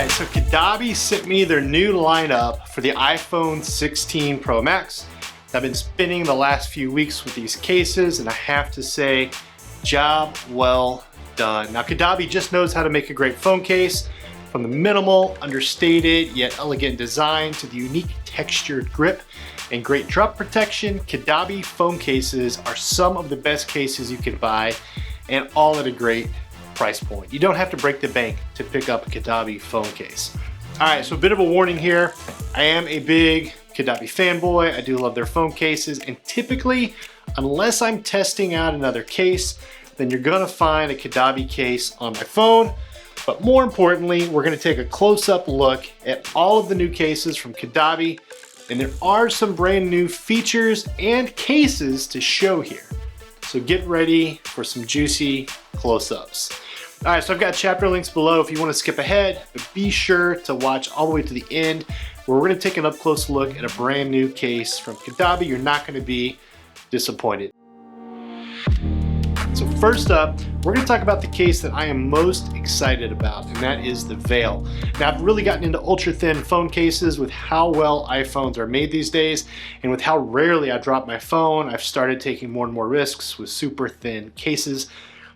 Alright, so Caudabe sent me their new lineup for the iPhone 16 Pro Max. I've been spinning the last few weeks with these cases, and I have to say, job well done. Now Caudabe just knows how to make a great phone case, from the minimal, understated, yet elegant design to the unique textured grip and great drop protection. Caudabe phone cases are some of the best cases you can buy, and all at a great price point. You don't have to break the bank to pick up a Caudabe phone case. All right, so a bit of a warning here. I am a big Caudabe fanboy. I do love their phone cases, and typically, unless I'm testing out another case, then you're gonna find a Caudabe case on my phone. But more importantly, we're gonna take a close-up look at all of the new cases from Caudabe, and there are some brand new features and cases to show here. So get ready for some juicy close-ups. All right, so I've got chapter links below if you want to skip ahead, but be sure to watch all the way to the end, where we're going to take an up-close look at a brand new case from Caudabe. You're not going to be disappointed. So first up, we're going to talk about the case that I am most excited about, and that is the Veil. Now, I've really gotten into ultra-thin phone cases with how well iPhones are made these days, and with how rarely I drop my phone, I've started taking more and more risks with super thin cases.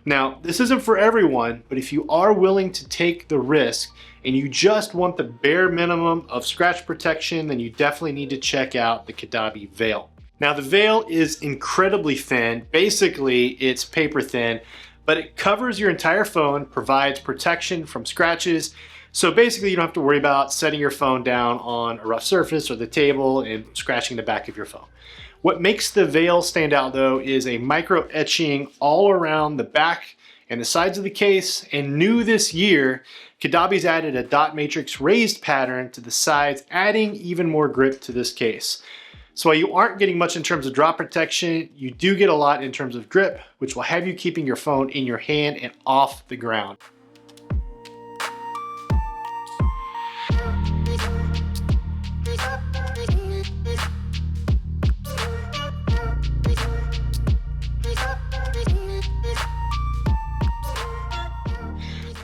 Now, this isn't for everyone, but if you are willing to take the risk and you just want the bare minimum of scratch protection, then you definitely need to check out the Caudabe Veil. Now, the Veil is incredibly thin. Basically, it's paper thin, but it covers your entire phone, provides protection from scratches. So basically, you don't have to worry about setting your phone down on a rough surface or the table and scratching the back of your phone. What makes the Veil stand out, though, is a micro etching all around the back and the sides of the case. And new this year, Caudabe's added a dot matrix raised pattern to the sides, adding even more grip to this case. So while you aren't getting much in terms of drop protection, you do get a lot in terms of grip, which will have you keeping your phone in your hand and off the ground.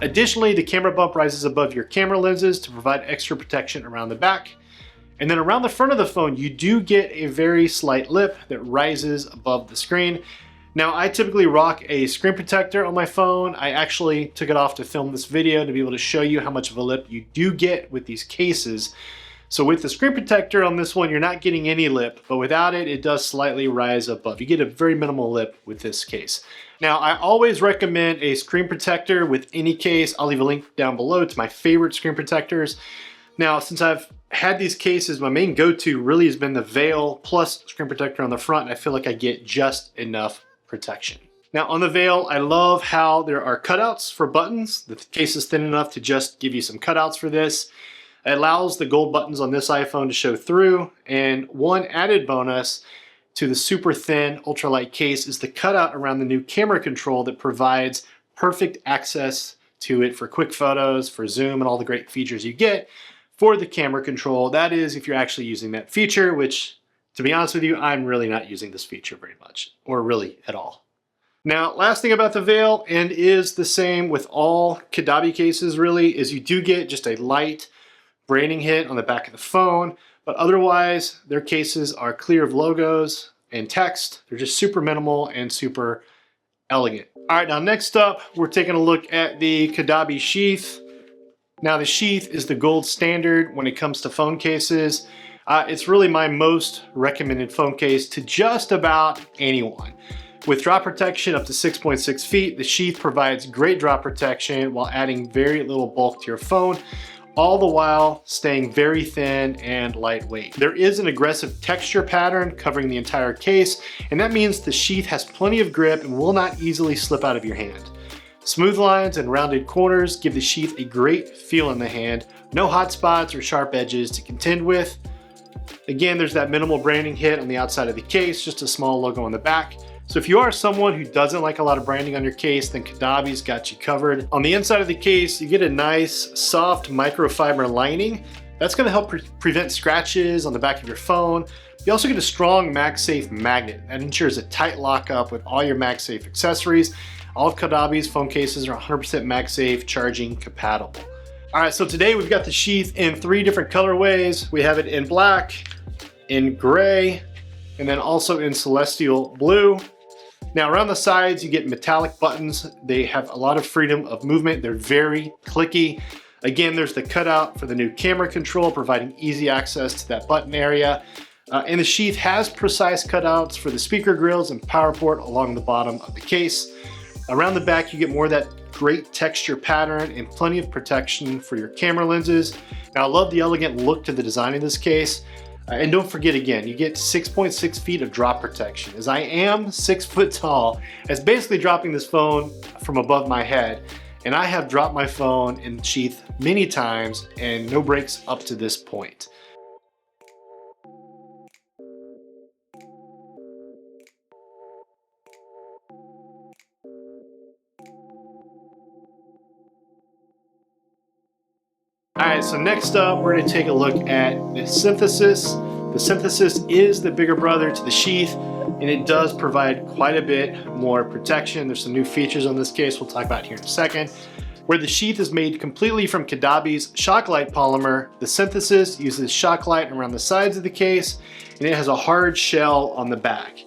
Additionally, the camera bump rises above your camera lenses to provide extra protection around the back. And then around the front of the phone, you do get a very slight lip that rises above the screen. Now, I typically rock a screen protector on my phone. I actually took it off to film this video to be able to show you how much of a lip you do get with these cases. So with the screen protector on this one, you're not getting any lip, but without it, it does slightly rise above. You get a very minimal lip with this case. Now, I always recommend a screen protector with any case. I'll leave a link down below to my favorite screen protectors. Now, since I've had these cases, my main go-to really has been the Veil plus screen protector on the front, and I feel like I get just enough protection. Now, on the Veil, I love how there are cutouts for buttons. The case is thin enough to just give you some cutouts for this. It allows the gold buttons on this iPhone to show through, and one added bonus to the super thin ultralight case is the cutout around the new camera control that provides perfect access to it for quick photos, for zoom, and all the great features you get for the camera control. That is, if you're actually using that feature, which, to be honest with you, I'm really not using this feature very much, or really at all. Now, last thing about the Veil, and is the same with all Caudabe cases really, is you do get just a light branding hit on the back of the phone, but otherwise, their cases are clear of logos and text. They're just super minimal and super elegant. All right, now next up, we're taking a look at the Caudabe Sheath. Now, the Sheath is the gold standard when it comes to phone cases. It's really my most recommended phone case to just about anyone. With drop protection up to 6.6 feet, the Sheath provides great drop protection while adding very little bulk to your phone, all the while staying very thin and lightweight. There is an aggressive texture pattern covering the entire case, and that means the Sheath has plenty of grip and will not easily slip out of your hand. Smooth lines and rounded corners give the Sheath a great feel in the hand. No hot spots or sharp edges to contend with. Again, there's that minimal branding hit on the outside of the case, just a small logo on the back. So if you are someone who doesn't like a lot of branding on your case, then Caudabe's got you covered. On the inside of the case, you get a nice, soft microfiber lining. That's gonna help prevent scratches on the back of your phone. You also get a strong MagSafe magnet that ensures a tight lockup with all your MagSafe accessories. All of Caudabe's phone cases are 100% MagSafe charging compatible. All right, so today we've got the Sheath in 3 different colorways. We have it in black, in gray, and then also in celestial blue. Now around the sides, you get metallic buttons. They have a lot of freedom of movement. They're very clicky. Again, there's the cutout for the new camera control, providing easy access to that button area. And the Sheath has precise cutouts for the speaker grills and power port along the bottom of the case. Around the back, you get more of that great texture pattern and plenty of protection for your camera lenses. Now I love the elegant look to the design of this case. And don't forget again, you get 6.6 feet of drop protection. As I am 6 foot tall, it's basically dropping this phone from above my head. And I have dropped my phone in Sheath many times and no breaks up to this point. All right, so next up, we're gonna take a look at the Synthesis. The Synthesis is the bigger brother to the Sheath, and it does provide quite a bit more protection. There's some new features on this case we'll talk about here in a second. Where the Sheath is made completely from Caudabe's Shocklight polymer, the Synthesis uses Shocklight around the sides of the case, and it has a hard shell on the back.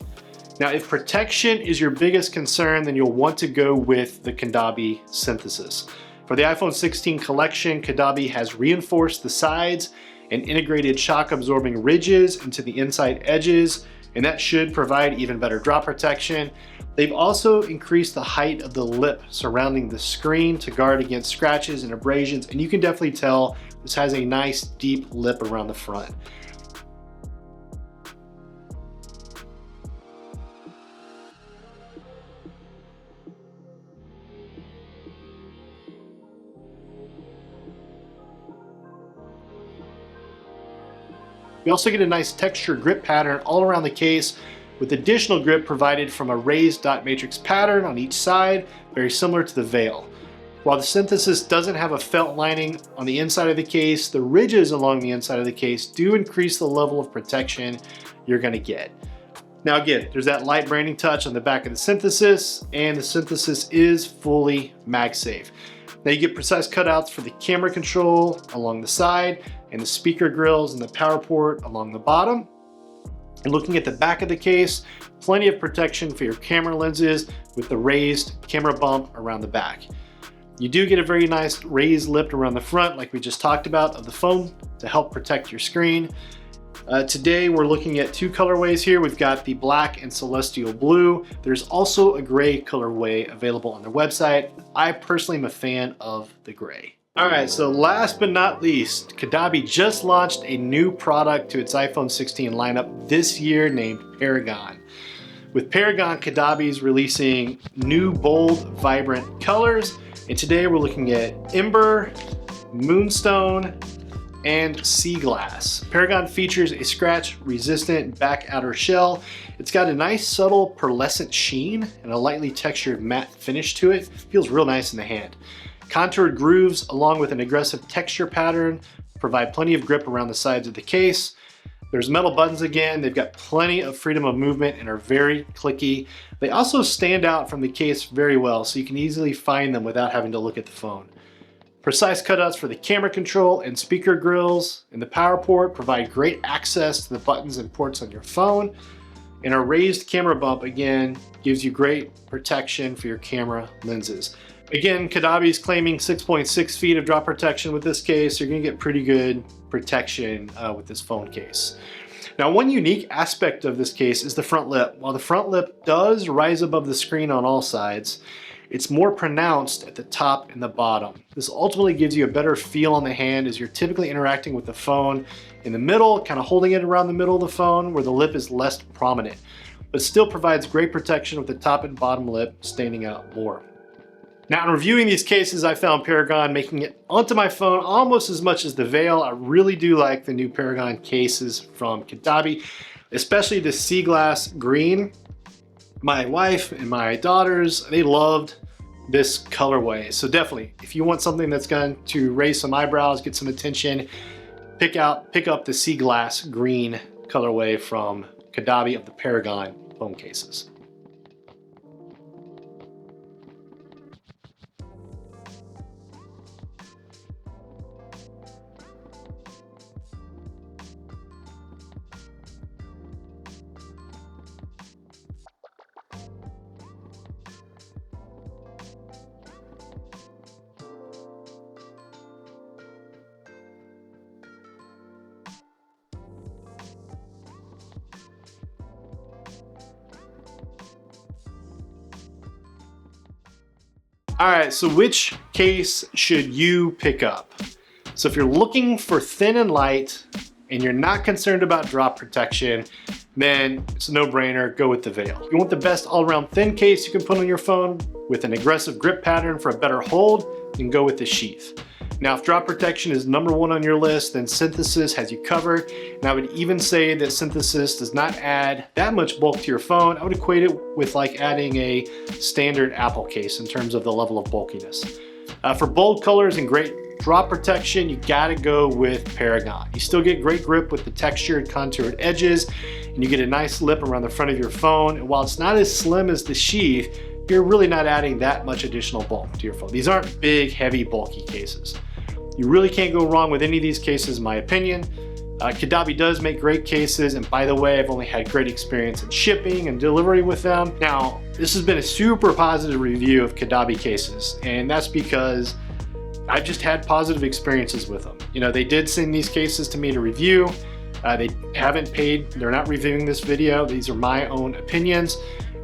Now, if protection is your biggest concern, then you'll want to go with the Caudabe Synthesis. For the iPhone 16 collection, Caudabe has reinforced the sides and integrated shock absorbing ridges into the inside edges, and that should provide even better drop protection. They've also increased the height of the lip surrounding the screen to guard against scratches and abrasions, and you can definitely tell this has a nice deep lip around the front. We also get a nice texture grip pattern all around the case, with additional grip provided from a raised dot matrix pattern on each side, very similar to the Veil. While the Synthesis doesn't have a felt lining on the inside of the case, the ridges along the inside of the case do increase the level of protection you're gonna get. Now again, there's that light branding touch on the back of the Synthesis, and the Synthesis is fully MagSafe. Now you get precise cutouts for the camera control along the side, and the speaker grills and the power port along the bottom. And looking at the back of the case, plenty of protection for your camera lenses with the raised camera bump around the back. You do get a very nice raised lip around the front, like we just talked about, of the phone to help protect your screen. Today we're looking at 2 colorways here. We've got the black and celestial blue. There's also a gray colorway available on their website. I personally am a fan of the gray. All right, so last but not least, Caudabe just launched a new product to its iPhone 16 lineup this year named Paragon. With Paragon, Caudabe is releasing new, bold, vibrant colors. And today we're looking at Ember, Moonstone, and Sea Glass. Paragon features a scratch-resistant back outer shell. It's got a nice subtle pearlescent sheen and a lightly textured matte finish to it. Feels real nice in the hand. Contoured grooves along with an aggressive texture pattern provide plenty of grip around the sides of the case. There's metal buttons again. They've got plenty of freedom of movement and are very clicky. They also stand out from the case very well, so you can easily find them without having to look at the phone. Precise cutouts for the camera control and speaker grills and the power port provide great access to the buttons and ports on your phone. And a raised camera bump, again, gives you great protection for your camera lenses. Again, Caudabe is claiming 6.6 feet of drop protection with this case. You're gonna get pretty good protection with this phone case. Now, one unique aspect of this case is the front lip. While the front lip does rise above the screen on all sides, it's more pronounced at the top and the bottom. This ultimately gives you a better feel on the hand as you're typically interacting with the phone in the middle, kind of holding it around the middle of the phone where the lip is less prominent, but still provides great protection with the top and bottom lip standing out more. Now, in reviewing these cases, I found Paragon making it onto my phone almost as much as the Veil. I really do like the new Paragon cases from Caudabe, especially the Sea Glass green. My wife and my daughters, they loved this colorway. So definitely, if you want something that's going to raise some eyebrows, get some attention, pick up the Sea Glass green colorway from Caudabe of the Paragon phone cases. All right, so which case should you pick up? So if you're looking for thin and light and you're not concerned about drop protection, then it's a no-brainer, go with the Veil. If you want the best all-around thin case you can put on your phone with an aggressive grip pattern for a better hold, then go with the Sheath. Now, if drop protection is #1 on your list, then Synthesis has you covered. And I would even say that Synthesis does not add that much bulk to your phone. I would equate it with like adding a standard Apple case in terms of the level of bulkiness. For bold colors and great drop protection, you gotta go with Paragon. You still get great grip with the textured, contoured edges, and you get a nice lip around the front of your phone. And while it's not as slim as the Sheath, you're really not adding that much additional bulk to your phone. These aren't big, heavy, bulky cases. You really can't go wrong with any of these cases, in my opinion. Caudabe does make great cases, and by the way, I've only had great experience in shipping and delivery with them. Now, this has been a super positive review of Caudabe cases, and that's because I've just had positive experiences with them. You know, they did send these cases to me to review. They haven't paid, they're not reviewing this video. These are my own opinions.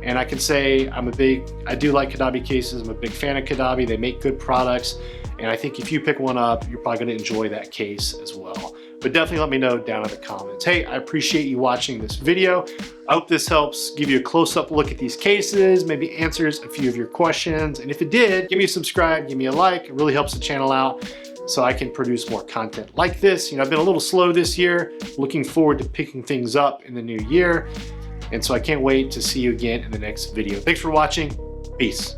And I can say I do like Caudabe cases. I'm a big fan of Caudabe. They make good products. And I think if you pick one up, you're probably gonna enjoy that case as well. But definitely let me know down in the comments. Hey, I appreciate you watching this video. I hope this helps give you a close-up look at these cases, maybe answers a few of your questions. And if it did, give me a subscribe, give me a like. It really helps the channel out so I can produce more content like this. You know, I've been a little slow this year. Looking forward to picking things up in the new year. And so I can't wait to see you again in the next video. Thanks for watching. Peace.